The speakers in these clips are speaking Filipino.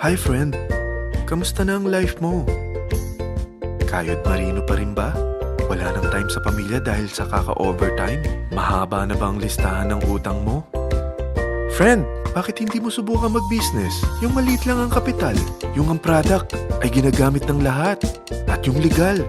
Hi friend, kamusta na ang life mo? Kayod marino pa rin ba? Wala nang time sa pamilya dahil sa kaka-overtime? Mahaba na ba ang listahan ng utang mo? Friend, bakit hindi mo subukan mag-business? Yung maliit lang ang kapital, yung ang product ay ginagamit ng lahat, at yung legal,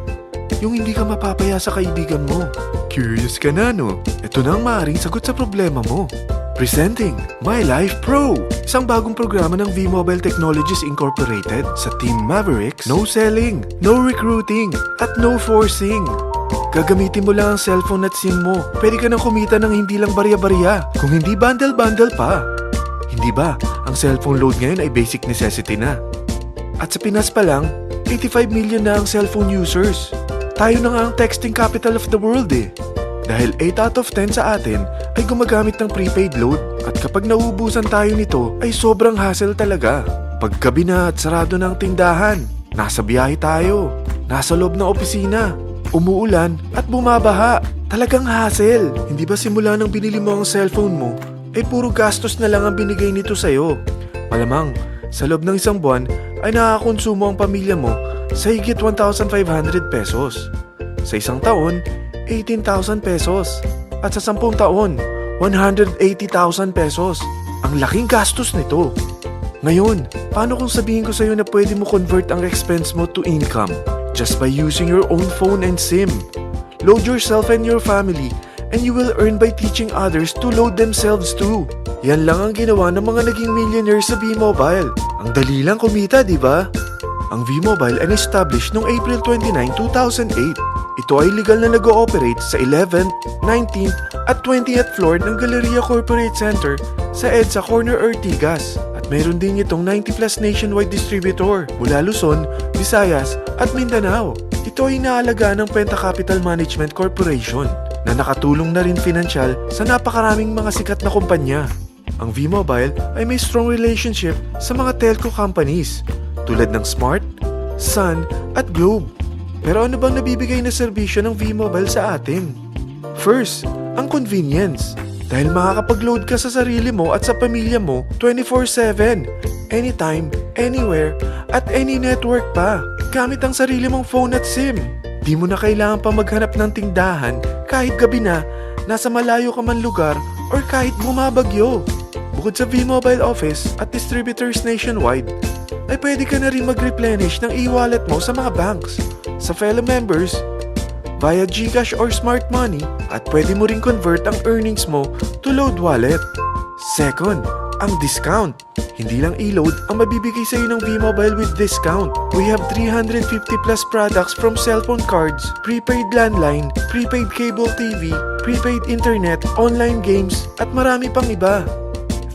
yung hindi ka mapapaya sa kaibigan mo. Curious ka na, no? Ito na ang maaaring sagot sa problema mo. Presenting My Life Pro, isang bagong programa ng V-Mobile Technologies Incorporated sa Team Mavericks. No selling, no recruiting, at no forcing. Gagamitin mo lang ang cellphone at SIM mo. Pwede ka nang kumita ng hindi lang barya-barya, kung hindi bundle-bundle pa. Hindi ba, ang cellphone load ngayon ay basic necessity na. At sa Pinas pa lang, 85 million na ang cellphone users. Tayo na nga ang texting capital of the world eh. Dahil 8 out of 10 sa atin ay gumagamit ng prepaid load at kapag nauubusan tayo nito ay sobrang hassle talaga. Paggabi na at sarado ng tindahan, nasa biyahe tayo, nasa loob ng opisina, umuulan at bumabaha. Talagang hassle. Hindi ba simula nang binili mo ang cellphone mo ay puro gastos na lang ang binigay nito sa'yo? Malamang sa loob ng isang buwan ay nakakakonsumo ang pamilya mo sa higit 1,500 pesos. Sa isang taon, 18,000 pesos. At sa 10 taon, 180,000 pesos. Ang laking gastos nito. Ngayon, paano kung sabihin ko sa'yo na pwede mo convert ang expense mo to income just by using your own phone and SIM? Load yourself and your family and you will earn by teaching others to load themselves too. Yan lang ang ginawa ng mga naging millionaires sa V-Mobile. Ang dali lang kumita, di ba? Ang V-Mobile ay na-establish noong April 29, 2008. Ito ay legal na nag-ooperate sa 11th, 19th at 20th floor ng Galleria Corporate Center sa EDSA Corner Ortigas. At mayroon din itong 90 plus nationwide distributor mula Luzon, Visayas at Mindanao. Ito ay inaalagaan ng Penta Capital Management Corporation na nakatulong na rin pinansyal sa napakaraming mga sikat na kumpanya. Ang V-Mobile ay may strong relationship sa mga telco companies tulad ng Smart, Sun at Globe. Pero ano bang nabibigay na serbisyo ng V-Mobile sa atin? First, ang convenience. Dahil makakapag-load ka sa sarili mo at sa pamilya mo 24/7, anytime, anywhere, at any network pa. Gamit ang sarili mong phone at SIM. Di mo na kailangan pa maghanap ng tindahan kahit gabi na, nasa malayo ka man lugar, or kahit bumabagyo. Bukod sa V-Mobile office at distributors nationwide, ay pwede ka na rin mag-replenish ng e-wallet mo sa mga banks, sa fellow members, via GCash or Smart Money, at pwede mo rin convert ang earnings mo to load wallet. Second, ang discount. Hindi lang e-load ang mabibigay sa iyo ng V-Mobile with discount. We have 350 plus products from cellphone cards, prepaid landline, prepaid cable TV, prepaid internet, online games, at marami pang iba.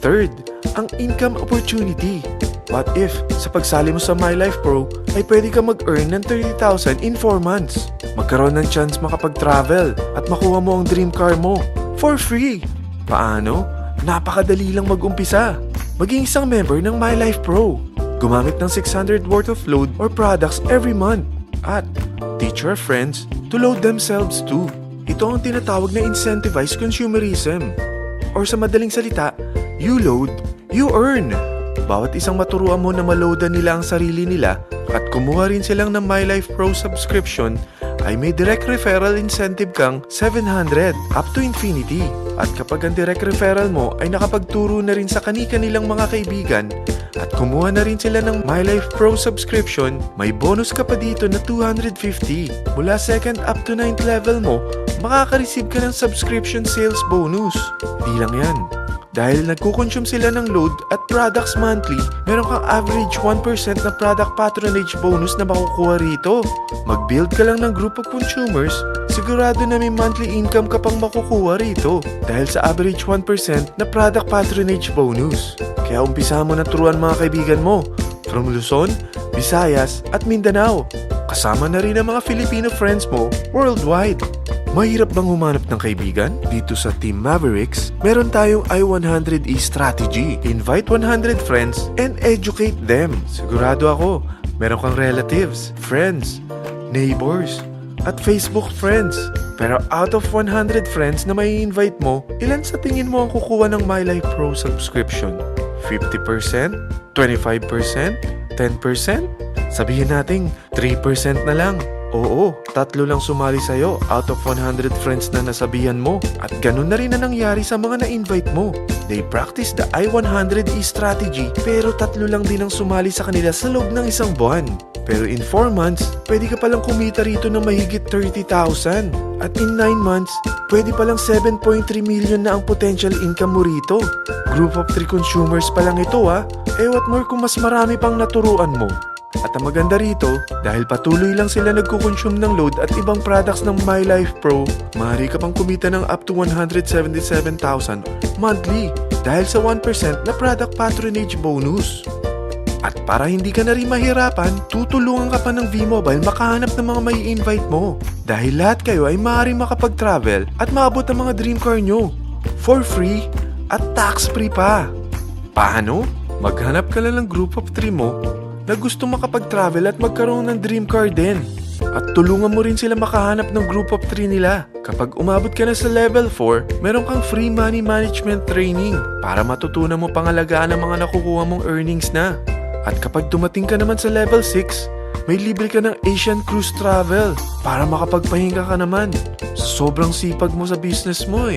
Third, ang income opportunity. What if, sa pagsali mo sa My Life Pro, ay pwede ka mag-earn ng 30,000 in 4 months? Magkaroon ng chance makapag-travel at makuha mo ang dream car mo for free. Paano? Napakadali lang mag-umpisa. Maging isang member ng My Life Pro. Gumamit ng 600 worth of load or products every month. At teach your friends to load themselves too. Ito ang tinatawag na incentivized consumerism. Or sa madaling salita, you load, you earn. Bawat isang maturuan mo na maloadan nila ang sarili nila at kumuha rin silang ng My Life Pro subscription ay may direct referral incentive kang 700 up to infinity. At kapag ang direct referral mo ay nakapagturo na rin sa kani-kanilang mga kaibigan at kumuha na rin sila ng My Life Pro subscription, may bonus ka pa dito na 250. Mula 2nd up to 9th level mo, makaka-receive ka ng subscription sales bonus. Di lang yan. Dahil nagkukonsume sila ng load at products monthly, meron kang average 1% na product patronage bonus na makukuha rito. Mag-build ka lang ng group of consumers, sigurado na may monthly income ka pang makukuha rito dahil sa average 1% na product patronage bonus. Kaya umpisa mo na turuan mga kaibigan mo from Luzon, Visayas at Mindanao. Kasama na rin ang mga Filipino friends mo worldwide. Mahirap bang humanap ng kaibigan? Dito sa Team Mavericks, meron tayong I100E strategy. Invite 100 friends and educate them. Sigurado ako, meron kang relatives, friends, neighbors, at Facebook friends. Pero out of 100 friends na may invite mo, ilan sa tingin mo ang kukuha ng My Life Pro subscription? 50%? 25%? 10%? Sabihin nating 3% na lang. Oo, 3 lang sumali sa'yo out of 100 friends na nasabihan mo. At ganun na rin na nangyari sa mga na-invite mo. They practice the I-100E strategy pero 3 lang din ang sumali sa kanila sa loob ng isang buwan. Pero in 4 months, pwede ka palang kumita rito ng mahigit 30,000. At in 9 months, pwede palang 7.3 million na ang potential income mo rito. Group of 3 consumers pa lang ito what more kung mas marami pang naturuan mo. At ang maganda rito, dahil patuloy lang sila nagko-consume ng load at ibang products ng My Life Pro, maaari ka pang kumita ng up to 177,000 monthly dahil sa 1% na product patronage bonus. At para hindi ka na rin mahirapan, tutulungan ka pa ng V-Mobile makahanap ng mga may invite mo. Dahil lahat kayo ay maaaring makapag-travel at maabot ang mga dream car nyo for free at tax-free pa. Paano? Maghanap ka lang ng group of 3 mo na gusto makapag-travel at magkaroon ng dream car din. At tulungan mo rin sila makahanap ng group of 3 nila. Kapag umabot ka na sa level 4, meron kang free money management training para matutunan mo pangalagaan ang mga nakukuha mong earnings na. At kapag dumating ka naman sa level 6, may libre ka ng Asian Cruise Travel para makapagpahinga ka naman. Sobrang sipag mo sa business mo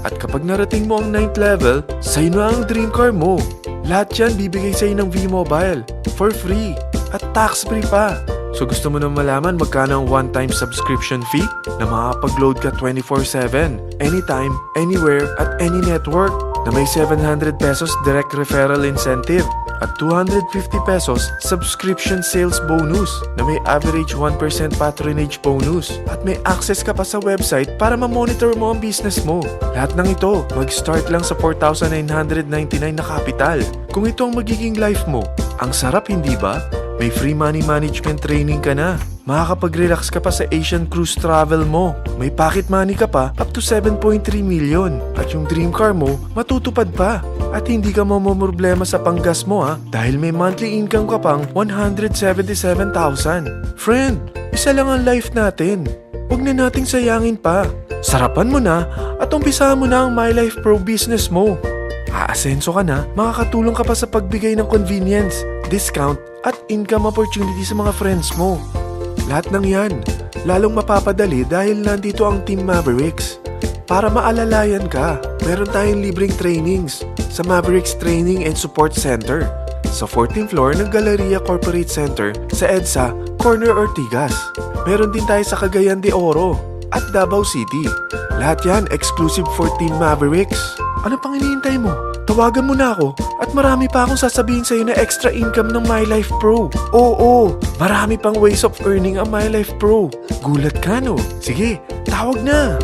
At kapag narating mo ang 9th level, sa'yo na ang dream car mo. Lahat yan bibigay sa'yo ng V-Mobile for free at tax-free pa. So gusto mo na malaman magkano ang one-time subscription fee na makakapag-load ka 24/7, anytime, anywhere, at any network na may 700 pesos direct referral incentive at 250 pesos subscription sales bonus na may average 1% patronage bonus at may access ka pa sa website para ma-monitor mo ang business mo. Lahat ng ito, mag-start lang sa 4,999 na capital. Kung ito ang magiging life mo, ang sarap hindi ba? May free money management training ka na. Makakapag-relax ka pa sa Asian Cruise Travel mo. May pocket money ka pa up to 7.3 million. At yung dream car mo, matutupad pa. At hindi ka mamomroblema sa panggas mo dahil may monthly income ka pang 177,000. Friend, isa lang ang life natin. Huwag na nating sayangin pa. Sarapan mo na at umpisahan mo na ang My Life Pro business mo. Aasenso ka na, makakatulong ka pa sa pagbigay ng convenience, discount, at income opportunity sa mga friends mo. Lahat ng yan, lalong mapapadali dahil nandito ang Team Mavericks. Para maalalayan ka, meron tayong libreng trainings sa Mavericks Training and Support Center sa 14th floor ng Galleria Corporate Center sa EDSA, Corner Ortigas. Meron din tayo sa Cagayan de Oro at Davao City. Lahat yan exclusive for Team Mavericks. Ano pang hinihintay mo? Tawagan mo na ako at marami pa akong sasabihin sa'yo na extra income ng My Life Pro. Oo, marami pang ways of earning ang My Life Pro. Gulat ka no? Sige, tawag na!